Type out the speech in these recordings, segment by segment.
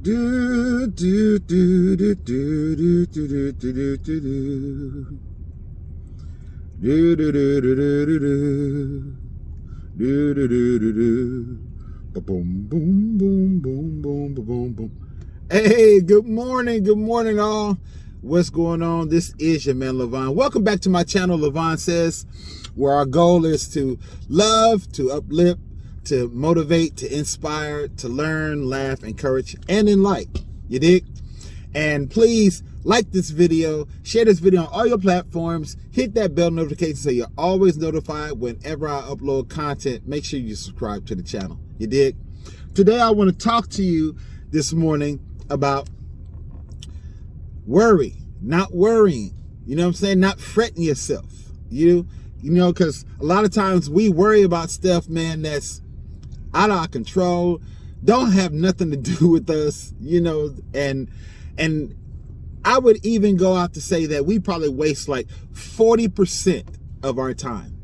Do do do do do do do do do do do do do do do do do. Boom boom boom boom boom boom boom. Hey, good morning all. What's going on? This is your man Levon. Welcome back to my channel, Levon Says, where our goal is to love, to uplift, to motivate, to inspire, to learn, laugh, encourage, and enlighten. You dig? And please like this video, share this video on all your platforms, hit that bell notification so you're always notified whenever I upload content. Make sure you subscribe to the channel. You dig? Today I want to talk to you this morning about worry, not worrying. You know what I'm saying? Not fretting yourself. You know, because a lot of times we worry about stuff, man, that's out of our control, don't have nothing to do with us, you know, and I would even go out to say that we probably waste like 40% of our time.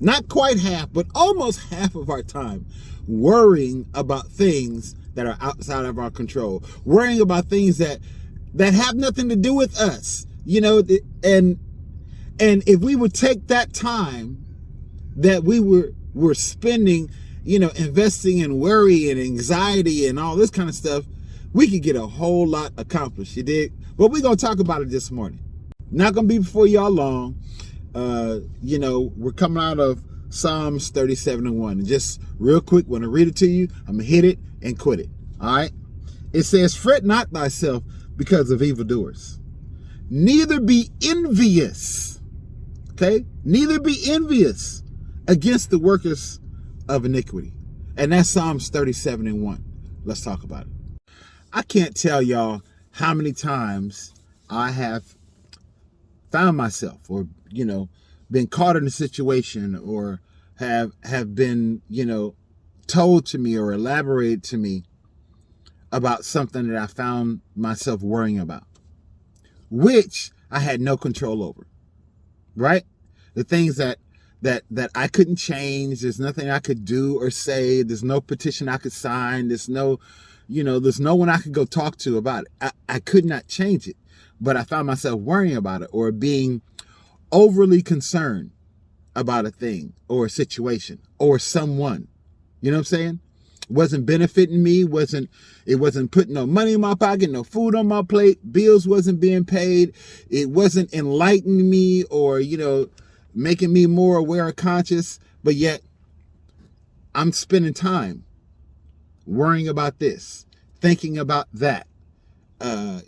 Not quite half, but almost half of our time worrying about things that are outside of our control, worrying about things that have nothing to do with us, you know, and if we would take that time that we were spending, you know, investing in worry and anxiety and all this kind of stuff, we could get a whole lot accomplished, you dig? But we're going to talk about it this morning. Not going to be before y'all long. You know, we're coming out of Psalms 37:1. And just real quick, when I read it to you, I'm going to hit it and quit it. All right? It says, "Fret not thyself because of evildoers, neither be envious." Okay? Neither be envious against the workers of iniquity. And that's Psalms 37:1. Let's talk about it. I can't tell y'all how many times I have found myself, or, you know, been caught in a situation, or have been, you know, told to me or elaborated to me about something that I found myself worrying about, which I had no control over, right? The things that I couldn't change. There's nothing I could do or say. There's no petition I could sign. There's no one I could go talk to about it. I could not change it, but I found myself worrying about it or being overly concerned about a thing or a situation or someone. You know what I'm saying? Wasn't benefiting me. It wasn't putting no money in my pocket, no food on my plate. Bills wasn't being paid. It wasn't enlightening me or, you know, making me more aware or conscious, but yet I'm spending time worrying about this, thinking about that,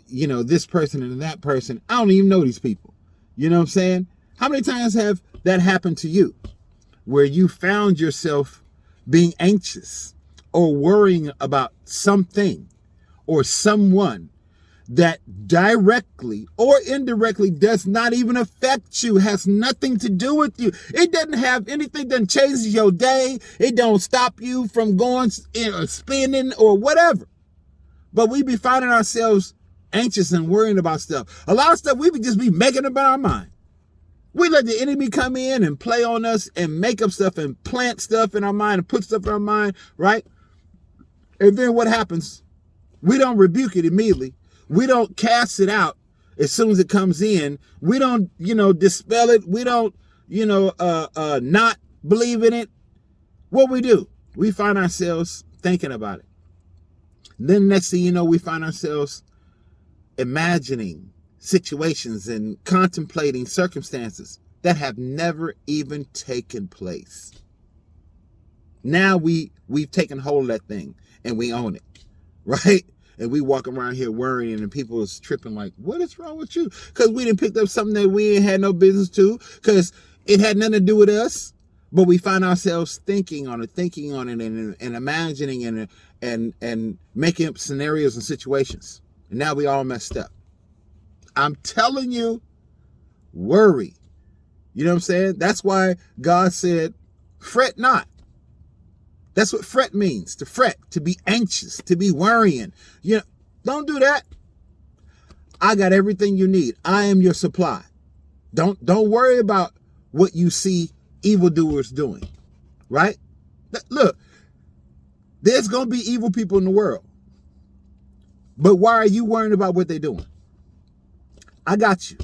you know, this person and that person. I don't even know these people. You know what I'm saying? How many times have that happened to you where you found yourself being anxious or worrying about something or someone that directly or indirectly does not even affect you, has nothing to do with you? It doesn't have anything that changes your day. It don't stop you from going or spending or whatever. But we be finding ourselves anxious and worrying about stuff. A lot of stuff we just be making up in our mind. We let the enemy come in and play on us and make up stuff and plant stuff in our mind and put stuff in our mind, right? And then what happens? We don't rebuke it immediately. We don't cast it out as soon as it comes in. We don't, you know, dispel it. We don't, you know, not believe in it. What we do? We find ourselves thinking about it. Then next thing you know, we find ourselves imagining situations and contemplating circumstances that have never even taken place. Now we've taken hold of that thing and we own it, right? And we walk around here worrying and people is tripping like, what is wrong with you? Because we didn't pick up something that we ain't had no business to, because it had nothing to do with us. But we find ourselves thinking on it and imagining and making up scenarios and situations. And now we all messed up. I'm telling you, worry. You know what I'm saying? That's why God said, fret not. That's what fret means, to fret, to be anxious, to be worrying. You know, don't do that. I got everything you need. I am your supply. Don't worry about what you see evildoers doing, right? Look, there's going to be evil people in the world. But why are you worrying about what they're doing? I got you.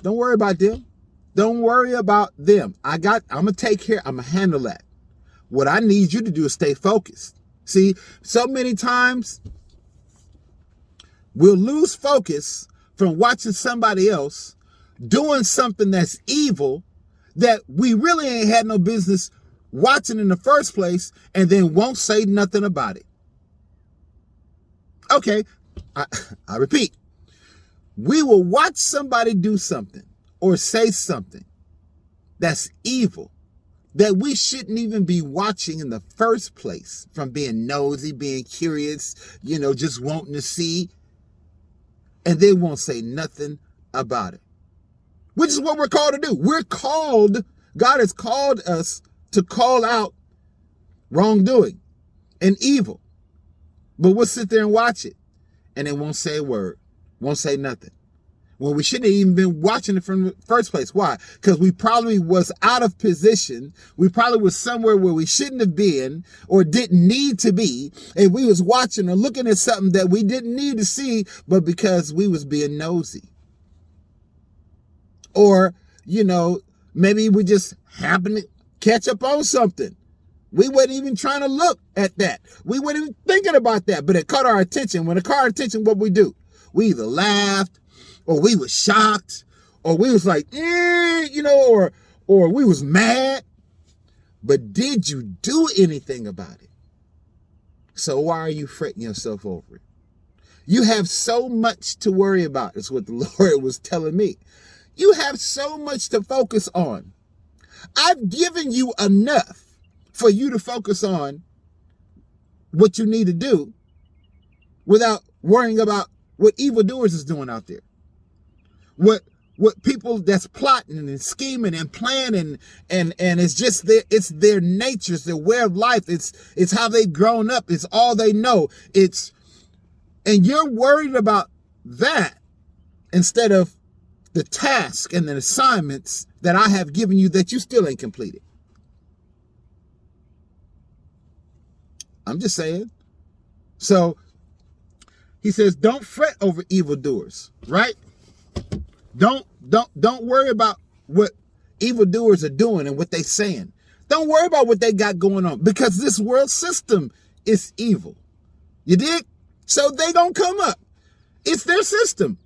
Don't worry about them. Don't worry about them. I'm going to take care. I'm going to handle that. What I need you to do is stay focused. See, so many times we'll lose focus from watching somebody else doing something that's evil that we really ain't had no business watching in the first place, and then won't say nothing about it. Okay, I repeat. We will watch somebody do something or say something that's evil that we shouldn't even be watching in the first place, from being nosy, being curious, just wanting to see, and they won't say nothing about it, which is what we're called to do. God has called us to call out wrongdoing and evil, but we'll sit there and watch it, and it won't say a word, won't say nothing. Well, we shouldn't have even been watching it from the first place. Why? Because we probably was out of position. We probably was somewhere where we shouldn't have been or didn't need to be. And we was watching or looking at something that we didn't need to see, but because we was being nosy. Or, maybe we just happened to catch up on something. We weren't even trying to look at that. We weren't even thinking about that, but it caught our attention. When it caught our attention, what we do? We either laughed, or we was shocked, or we was like, or we was mad. But did you do anything about it? So why are you fretting yourself over it? You have so much to worry about, is what the Lord was telling me. You have so much to focus on. I've given you enough for you to focus on what you need to do without worrying about what evildoers is doing out there. What people that's plotting and scheming and planning, and it's just their nature, it's their way of life, it's how they've grown up, it's all they know. And you're worried about that instead of the task and the assignments that I have given you that you still ain't completed. I'm just saying. So he says, don't fret over evildoers, right? Don't worry about what evildoers are doing and what they're saying. Don't worry about what they got going on, because this world system is evil. You dig? So they gonna come up. It's their system.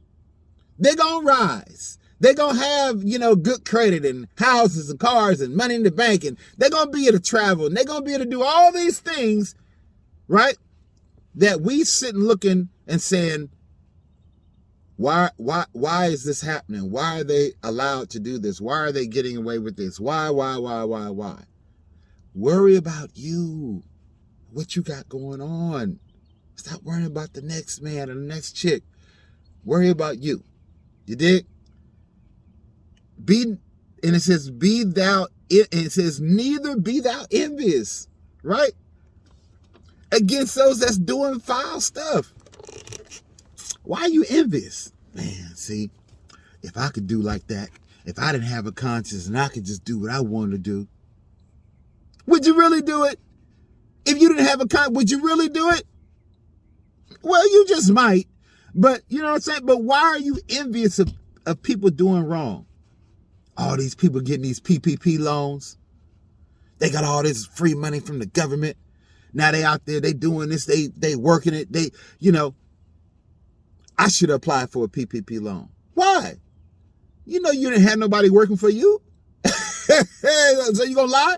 They're gonna rise. They're gonna have, good credit and houses and cars and money in the bank, and they're gonna be able to travel, and they're gonna be able to do all these things, right? That we sitting looking and saying, Why is this happening? Why are they allowed to do this? Why are they getting away with this? Why? Worry about you, what you got going on. Stop worrying about the next man or the next chick. Worry about you. You dig? And it says, neither be thou envious, right? Against those that's doing foul stuff. Why are you envious? Man, see, if I could do like that, if I didn't have a conscience and I could just do what I wanted to do, would you really do it? If you didn't have a conscience, would you really do it? Well, you just might. But, you know what I'm saying? But why are you envious of people doing wrong? All these people getting these PPP loans. They got all this free money from the government. Now they out there, they doing this, they working it. I should apply for a PPP loan. Why? You didn't have nobody working for you. So you gonna lie?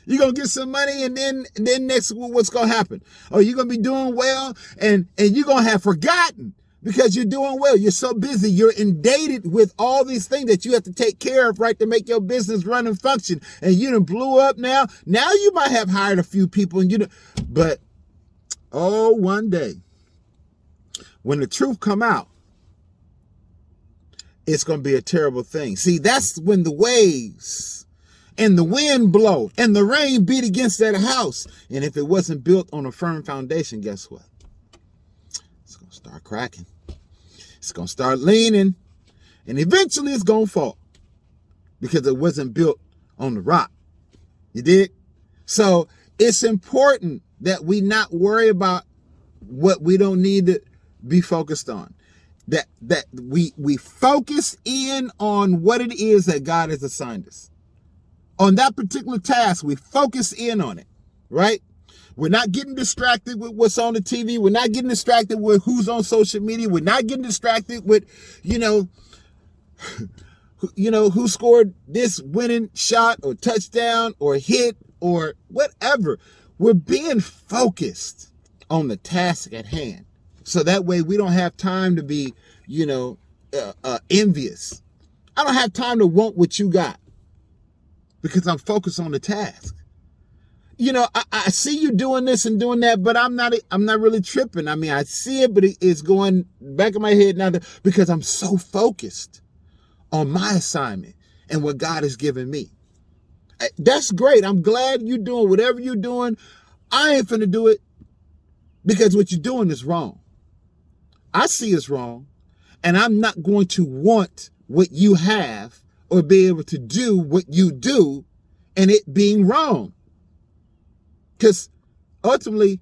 You gonna get some money, and then next, what's gonna happen? Oh, you're gonna be doing well, and you're gonna have forgotten because you're doing well. You're so busy. You're inundated with all these things that you have to take care of, right, to make your business run and function. And you done blew up now. Now you might have hired a few people, but one day, when the truth come out, it's going to be a terrible thing. See, that's when the waves and the wind blow and the rain beat against that house. And if it wasn't built on a firm foundation, guess what? It's going to start cracking. It's going to start leaning. And eventually it's going to fall because it wasn't built on the rock. You dig? So it's important that we not worry about what we don't need be focused on. That we focus in on what it is that God has assigned us. On that particular task, we focus in on it, right? We're not getting distracted with what's on the TV. We're not getting distracted with who's on social media. We're not getting distracted with, who scored this winning shot or touchdown or hit or whatever. We're being focused on the task at hand. So that way we don't have time to be, envious. I don't have time to want what you got because I'm focused on the task. I see you doing this and doing that, but I'm not really tripping. I mean, I see it, but it's going back in my head now because I'm so focused on my assignment and what God has given me. That's great. I'm glad you're doing whatever you're doing. I ain't finna do it because what you're doing is wrong. I see it's wrong, and I'm not going to want what you have or be able to do what you do and it being wrong. Because ultimately,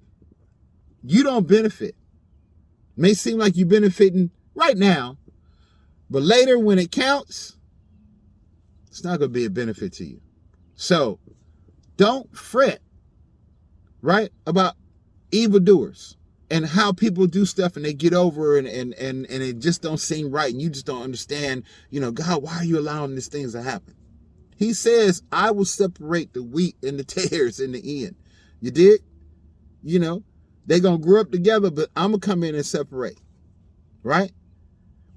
you don't benefit. May seem like you're benefiting right now, but later when it counts, it's not going to be a benefit to you. So don't fret, right, about evildoers and how people do stuff and they get over and it just don't seem right and you just don't understand, God, why are you allowing these things to happen? He says, I will separate the wheat and the tares in the end. You dig? They're going to grow up together, but I'm going to come in and separate, right?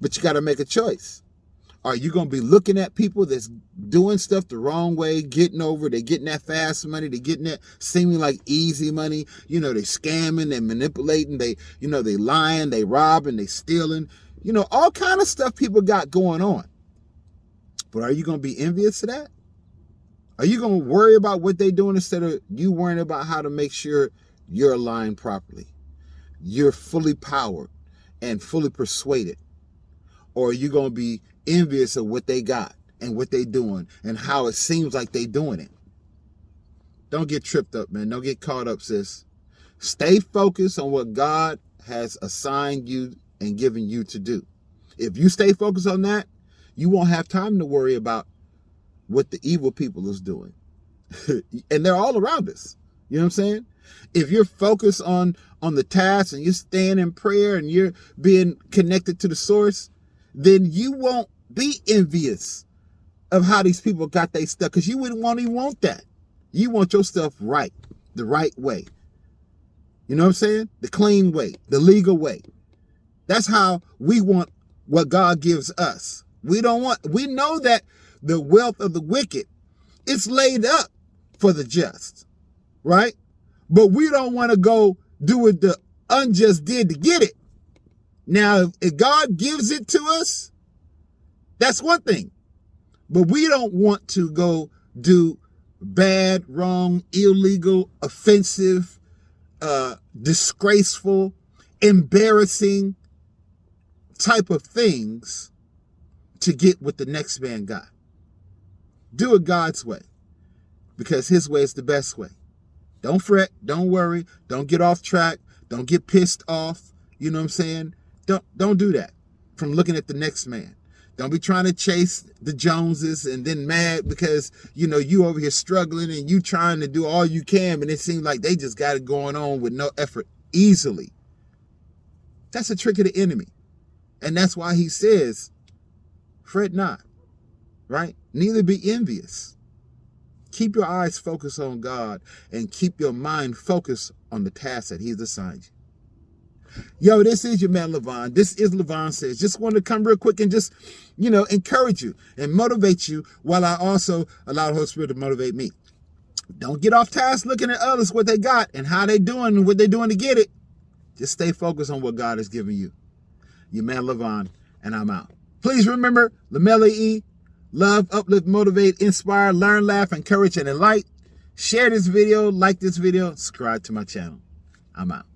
But you got to make a choice. Are you going to be looking at people that's doing stuff the wrong way, getting over, they're getting that fast money, they're getting that seeming like easy money, they're scamming, they're manipulating, they lying, they robbing, they stealing, all kind of stuff people got going on. But are you going to be envious of that? Are you going to worry about what they're doing instead of you worrying about how to make sure you're aligned properly? You're fully powered and fully persuaded. Or are you going to be envious of what they got and what they doing and how it seems like they doing it? Don't get tripped up, man. Don't get caught up, sis. Stay focused on what God has assigned you and given you to do. If you stay focused on that, you won't have time to worry about what the evil people is doing. And they're all around us. You know what I'm saying? If you're focused on the task and you're staying in prayer and you're being connected to the source, then you won't be envious of how these people got their stuff because you wouldn't even want that. You want your stuff right, the right way. You know what I'm saying? The clean way, the legal way. That's how we want what God gives us. We know that the wealth of the wicked is laid up for the just, right? But we don't want to go do what the unjust did to get it. Now, if God gives it to us, that's one thing. But we don't want to go do bad, wrong, illegal, offensive, disgraceful, embarrassing type of things to get what the next man got. Do it God's way because his way is the best way. Don't fret. Don't worry. Don't get off track. Don't get pissed off. You know what I'm saying? Don't do that from looking at the next man. Don't be trying to chase the Joneses and then mad because, you over here struggling and you trying to do all you can, but it seems like they just got it going on with no effort easily. That's a trick of the enemy. And that's why he says, fret not, right? Neither be envious. Keep your eyes focused on God and keep your mind focused on the task that he's assigned you. Yo, this is your man, Levon. This is Levon Says. Just wanted to come real quick and just, encourage you and motivate you while I also allow the Holy Spirit to motivate me. Don't get off task looking at others, what they got and how they doing and what they're doing to get it. Just stay focused on what God has given you. Your man, Levon, and I'm out. Please remember, Lamella E, love, uplift, motivate, inspire, learn, laugh, encourage, and enlighten. Share this video, like this video, subscribe to my channel. I'm out.